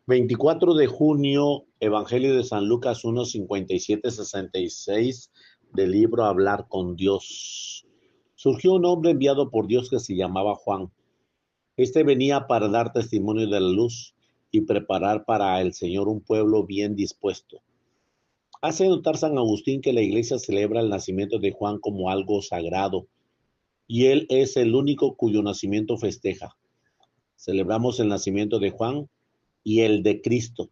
24 de junio, Evangelio de San Lucas 1, 57-66, del libro Hablar con Dios. Surgió un hombre enviado por Dios que se llamaba Juan. Este venía para dar testimonio de la luz y preparar para el Señor un pueblo bien dispuesto. Hace notar San Agustín que la iglesia celebra el nacimiento de Juan como algo sagrado, y él es el único cuyo nacimiento festeja. Celebramos el nacimiento de Juan y el de Cristo.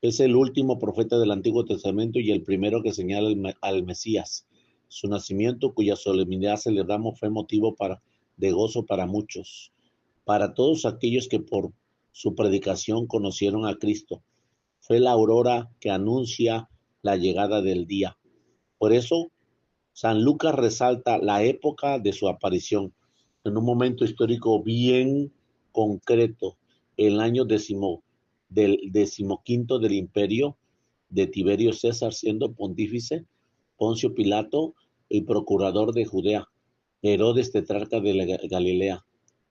Es el último profeta del Antiguo Testamento y el primero que señala al Mesías. Su nacimiento, cuya solemnidad celebramos, fue motivo de gozo para muchos, para todos aquellos que por su predicación conocieron a Cristo. Fue la aurora que anuncia la llegada del día. Por eso, San Lucas resalta la época de su aparición, en un momento histórico bien concreto, el año del decimoquinto del imperio de Tiberio César, siendo pontífice Poncio Pilato y procurador de Judea, Herodes tetrarca de Galilea.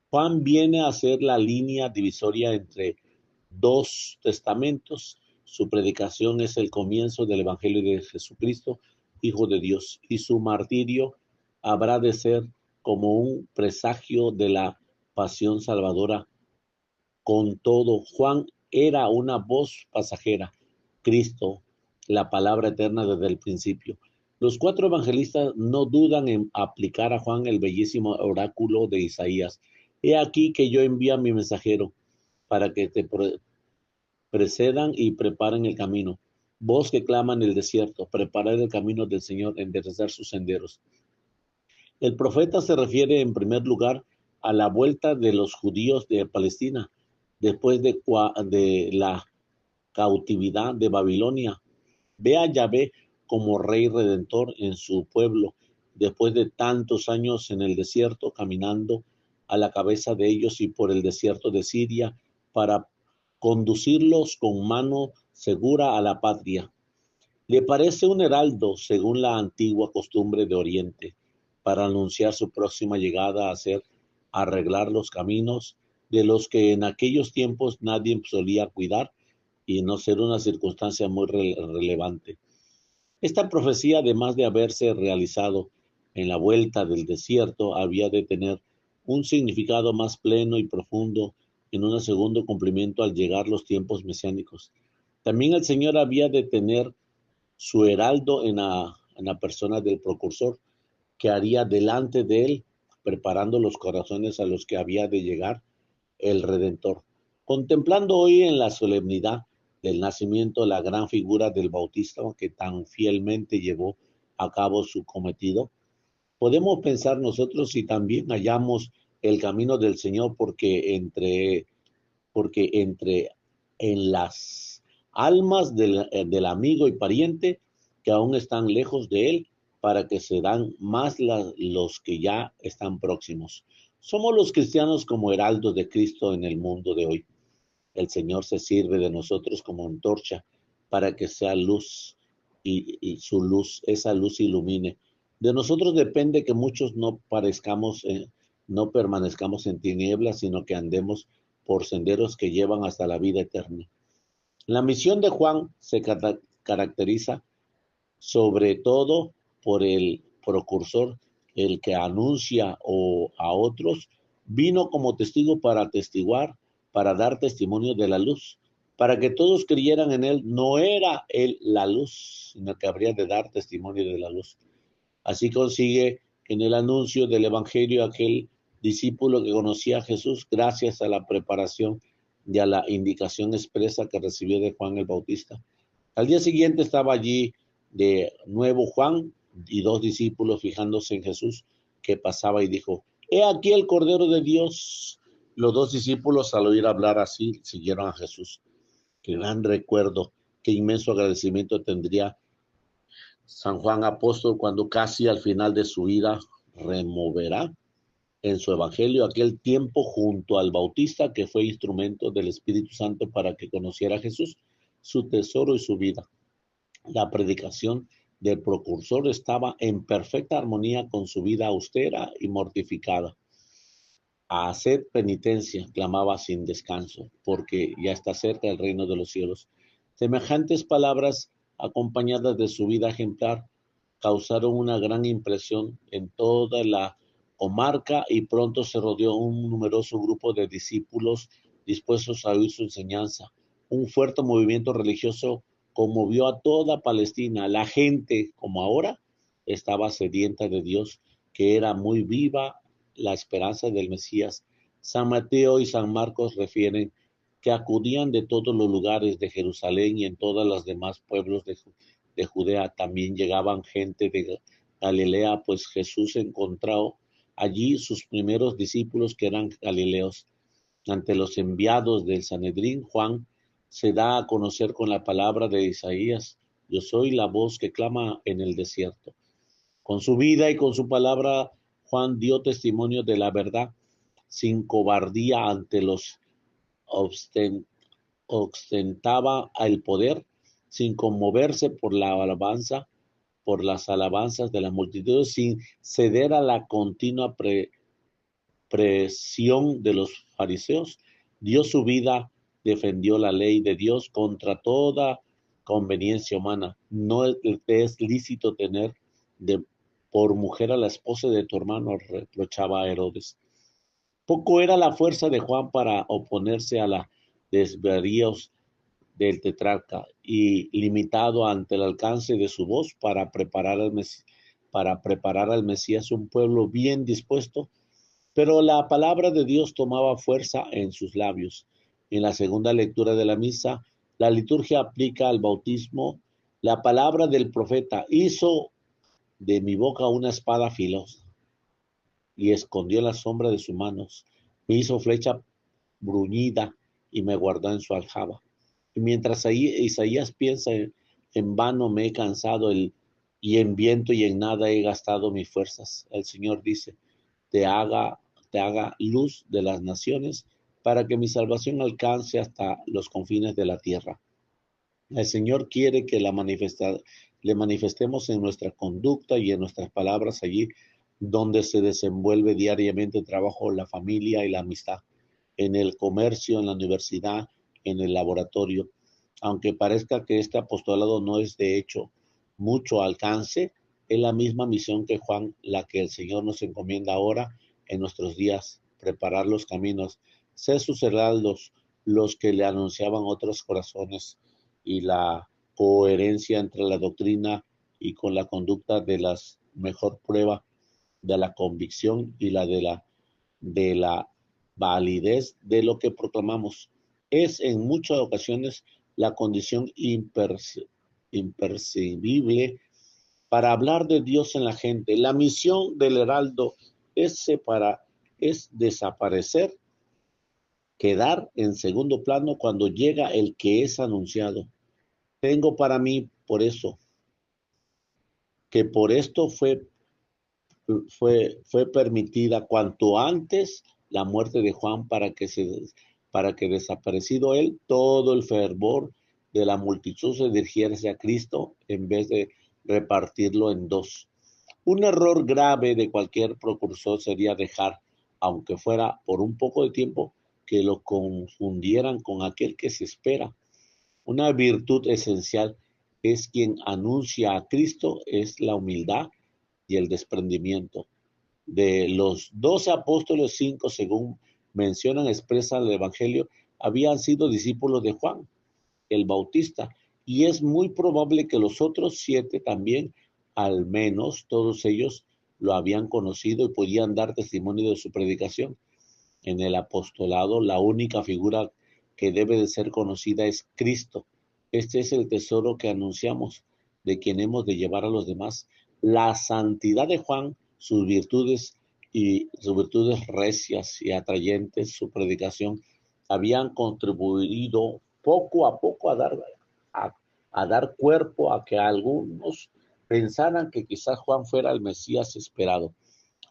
Juan viene a ser la línea divisoria entre dos testamentos. Su predicación es el comienzo del Evangelio de Jesucristo, Hijo de Dios, y su martirio habrá de ser como un presagio de la pasión salvadora. Con todo, Juan era una voz pasajera, Cristo, la palabra eterna desde el principio. Los cuatro evangelistas no dudan en aplicar a Juan el bellísimo oráculo de Isaías. He aquí que yo envío a mi mensajero para que te precedan y preparen el camino. Vos que clama en el desierto, preparad el camino del Señor, enderezar sus senderos. El profeta se refiere en primer lugar a la vuelta de los judíos de Palestina después de la cautividad de Babilonia. Ve a Yahvé como rey redentor en su pueblo, después de tantos años en el desierto, caminando a la cabeza de ellos y por el desierto de Siria, para conducirlos con mano segura a la patria. Le parece un heraldo, según la antigua costumbre de Oriente, para anunciar su próxima llegada, a hacer arreglar los caminos de los que en aquellos tiempos nadie solía cuidar, y no ser una circunstancia muy relevante. Esta profecía, además de haberse realizado en la vuelta del desierto, había de tener un significado más pleno y profundo en un segundo cumplimiento al llegar los tiempos mesiánicos. También el Señor había de tener su heraldo en la persona del precursor, que haría delante de él, preparando los corazones a los que había de llegar el Redentor. Contemplando hoy en la solemnidad del nacimiento la gran figura del Bautista que tan fielmente llevó a cabo su cometido, podemos pensar nosotros si también hallamos el camino del Señor, porque entre en las almas del amigo y pariente que aún están lejos de él, para que se dan más los que ya están próximos. Somos los cristianos como heraldos de Cristo en el mundo de hoy. El Señor se sirve de nosotros como antorcha para que sea luz y su luz, esa luz ilumine. De nosotros depende que muchos no permanezcamos en tinieblas, sino que andemos por senderos que llevan hasta la vida eterna. La misión de Juan se caracteriza sobre todo por el precursor, el que anuncia a otros, vino como testigo para atestiguar, para dar testimonio de la luz, para que todos creyeran en él. No era él la luz, sino que habría de dar testimonio de la luz. Así consigue en el anuncio del Evangelio aquel discípulo que conocía a Jesús gracias a la preparación y a la indicación expresa que recibió de Juan el Bautista. Al día siguiente estaba allí de nuevo Juan y dos discípulos fijándose en Jesús que pasaba, y dijo: he aquí el Cordero de Dios. Los dos discípulos, al oír hablar así, siguieron a Jesús. Qué gran recuerdo, qué inmenso agradecimiento tendría San Juan apóstol cuando casi al final de su vida removerá en su evangelio aquel tiempo junto al Bautista, que fue instrumento del Espíritu Santo para que conociera a Jesús, su tesoro y su vida. La predicación del precursor estaba en perfecta armonía con su vida austera y mortificada. Haced penitencia, clamaba sin descanso, porque ya está cerca el reino de los cielos. Semejantes palabras, acompañadas de su vida ejemplar, causaron una gran impresión en toda la comarca y pronto se rodeó un numeroso grupo de discípulos dispuestos a oír su enseñanza. Un fuerte movimiento religioso conmovió a toda Palestina. La gente, como ahora, estaba sedienta de Dios, que era muy viva la esperanza del Mesías. San Mateo y San Marcos refieren que acudían de todos los lugares de Jerusalén y en todos los demás pueblos de Judea. También llegaban gente de Galilea, pues Jesús encontró allí sus primeros discípulos que eran galileos. Ante los enviados del Sanedrín, Juan se da a conocer con la palabra de Isaías: yo soy la voz que clama en el desierto. Con su vida y con su palabra, Juan dio testimonio de la verdad sin cobardía ante los ostentaba el poder, sin conmoverse por las alabanzas de la multitud, sin ceder a la continua presión de los fariseos. Dio su vida, defendió la ley de Dios contra toda conveniencia humana. No te es lícito tener por mujer a la esposa de tu hermano, reprochaba a Herodes. Poco era la fuerza de Juan para oponerse a los desvaríos del tetrarca y limitado ante el alcance de su voz para preparar al Mesías, un pueblo bien dispuesto, pero la palabra de Dios tomaba fuerza en sus labios. En la segunda lectura de la misa, la liturgia aplica al bautismo la palabra del profeta: hizo de mi boca una espada filosa y escondió en la sombra de sus manos. Me hizo flecha bruñida y me guardó en su aljaba. Y mientras Isaías piensa en vano me he cansado y en viento y en nada he gastado mis fuerzas. El Señor dice: te haga, te haga luz de las naciones para que mi salvación alcance hasta los confines de la tierra. El Señor quiere que le manifestemos en nuestra conducta y en nuestras palabras allí donde se desenvuelve diariamente el trabajo, la familia y la amistad, en el comercio, en la universidad, en el laboratorio. Aunque parezca que este apostolado no es de hecho mucho alcance, es la misma misión que Juan la que el Señor nos encomienda ahora en nuestros días: preparar los caminos, ser sus heraldos, los que le anunciaban otros corazones, y la coherencia entre la doctrina y con la conducta de la mejor prueba de la convicción y de la validez de lo que proclamamos. Es en muchas ocasiones la condición impercibible para hablar de Dios en la gente. La misión del heraldo es desaparecer, quedar en segundo plano cuando llega el que es anunciado. Tengo para mí por eso, que por esto fue permitida cuanto antes la muerte de Juan, para que desaparecido él, todo el fervor de la multitud se dirigiera hacia Cristo en vez de repartirlo en dos. Un error grave de cualquier precursor sería dejar, aunque fuera por un poco de tiempo, que lo confundieran con aquel que se espera. Una virtud esencial es quien anuncia a Cristo, es la humildad y el desprendimiento. De los 12 apóstoles, 5, según expresa el Evangelio, habían sido discípulos de Juan el Bautista, y es muy probable que los otros 7 también, al menos todos ellos, lo habían conocido y podían dar testimonio de su predicación. En el apostolado, la única figura que debe de ser conocida es Cristo. Este es el tesoro que anunciamos, de quien hemos de llevar a los demás. La santidad de Juan, sus virtudes recias y atrayentes, su predicación, habían contribuido poco a poco a, a dar cuerpo a que algunos pensaran que quizás Juan fuera el Mesías esperado.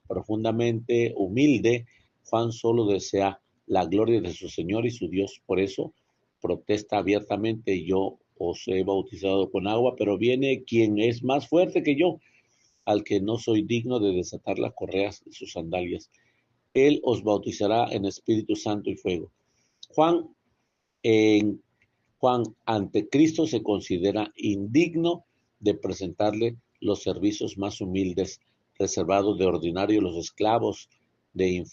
Profundamente humilde, Juan solo desea la gloria de su Señor y su Dios. Por eso protesta abiertamente: yo os he bautizado con agua, pero viene quien es más fuerte que yo, al que no soy digno de desatar las correas de sus sandalias. Él os bautizará en Espíritu Santo y fuego. Juan, en Juan ante Cristo se considera indigno de presentarle los servicios más humildes, reservados de ordinario los esclavos de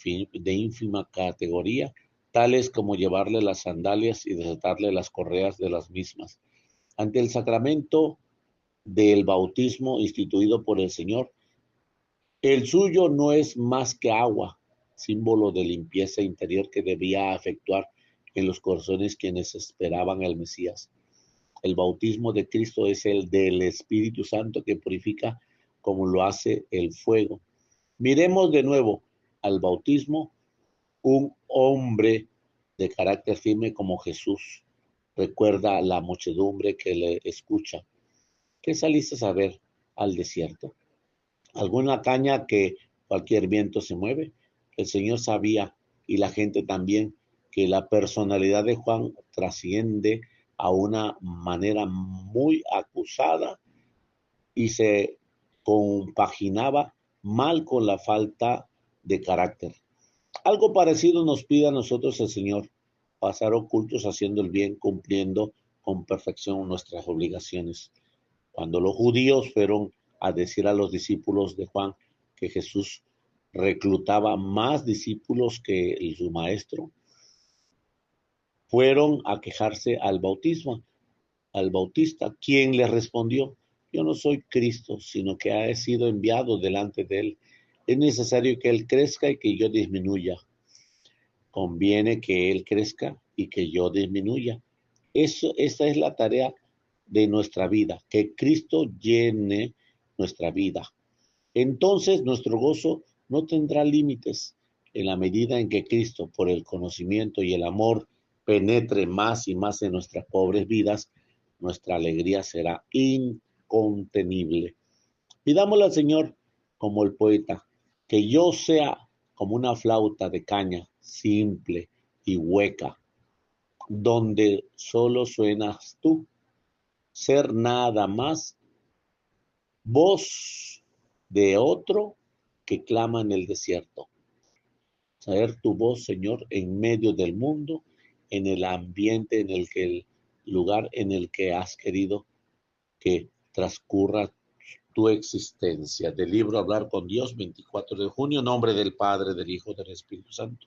ínfima categoría, tales como llevarle las sandalias y desatarle las correas de las mismas. Ante el sacramento del bautismo instituido por el Señor, el suyo no es más que agua, símbolo de limpieza interior que debía efectuar en los corazones quienes esperaban al Mesías. El bautismo de Cristo es el del Espíritu Santo que purifica como lo hace el fuego. Miremos de nuevo al bautismo, un hombre de carácter firme como Jesús. Recuerda la muchedumbre que le escucha. ¿Qué saliste a ver al desierto? ¿Alguna caña que cualquier viento se mueve? El Señor sabía, y la gente también, que la personalidad de Juan trasciende a una manera muy acusada y se compaginaba mal con la falta de carácter. Algo parecido nos pide a nosotros el Señor, pasar ocultos haciendo el bien, cumpliendo con perfección nuestras obligaciones. Cuando los judíos fueron a decir a los discípulos de Juan que Jesús reclutaba más discípulos que su maestro, fueron a quejarse al bautista, quien les respondió: yo no soy Cristo, sino que he sido enviado delante de él. Es necesario que él crezca y que yo disminuya. Conviene que él crezca y que yo disminuya. Esta es la tarea de nuestra vida, que Cristo llene nuestra vida. Entonces nuestro gozo no tendrá límites en la medida en que Cristo, por el conocimiento y el amor, penetre más y más en nuestras pobres vidas. Nuestra alegría será incontenible. Pidámosle al Señor, como el poeta, que yo sea como una flauta de caña, simple y hueca, donde solo suenas tú, ser nada más voz de otro que clama en el desierto. Saber tu voz, Señor, en medio del mundo, en el ambiente, el lugar en el que has querido que transcurra tu existencia. Del libro Hablar con Dios, 24 de junio, nombre del Padre, del Hijo, del Espíritu Santo.